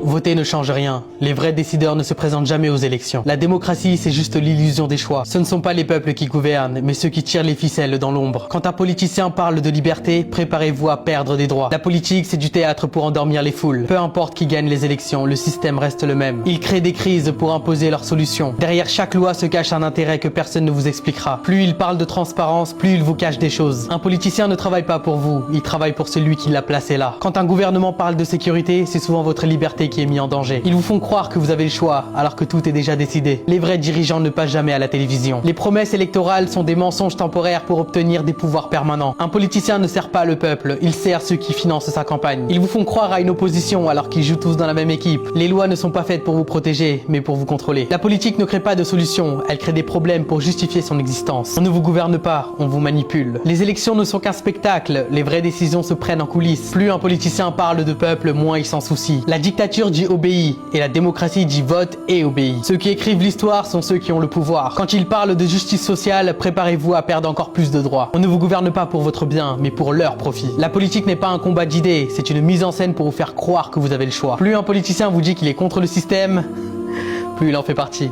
Voter ne change rien. Les vrais décideurs ne se présentent jamais aux élections. La démocratie, c'est juste l'illusion des choix. Ce ne sont pas les peuples qui gouvernent, mais ceux qui tirent les ficelles dans l'ombre. Quand un politicien parle de liberté, préparez-vous à perdre des droits. La politique, c'est du théâtre pour endormir les foules. Peu importe qui gagne les élections, le système reste le même. Ils créent des crises pour imposer leurs solutions. Derrière chaque loi se cache un intérêt que personne ne vous expliquera. Plus il parle de transparence, plus il vous cache des choses. Un politicien ne travaille pas pour vous, il travaille pour celui qui l'a placé là. Quand un gouvernement parle de sécurité, c'est souvent votre liberté qui est mise en danger. Ils vous font croire que vous avez le choix, alors que tout est déjà décidé. Les vrais dirigeants ne passent jamais à la télévision. Les promesses électorales sont des mensonges temporaires pour obtenir des pouvoirs permanents. Un politicien ne sert pas le peuple, il sert ceux qui financent sa campagne. Ils vous font croire à une opposition alors qu'ils jouent tous dans la même équipe. Les lois ne sont pas faites pour vous protéger, mais pour vous contrôler. La politique ne crée pas de solutions, elle crée des problèmes pour justifier son existence. On ne vous gouverne pas, on vous manipule. Les élections ne sont qu'un spectacle, les vraies décisions se prennent en coulisses. Plus un politicien parle de peuple, moins il s'en soucie. La dictature dit obéis, et la démocratie dit vote et obéis. Ceux qui écrivent l'histoire sont ceux qui ont le pouvoir. Quand ils parlent de justice sociale, préparez-vous à perdre encore plus de droits. On ne vous gouverne pas pour votre bien, mais pour leur profit. La politique n'est pas un combat d'idées, c'est une mise en scène pour vous faire croire que vous avez le choix. Plus un politicien vous dit qu'il est contre le système, plus il en fait partie.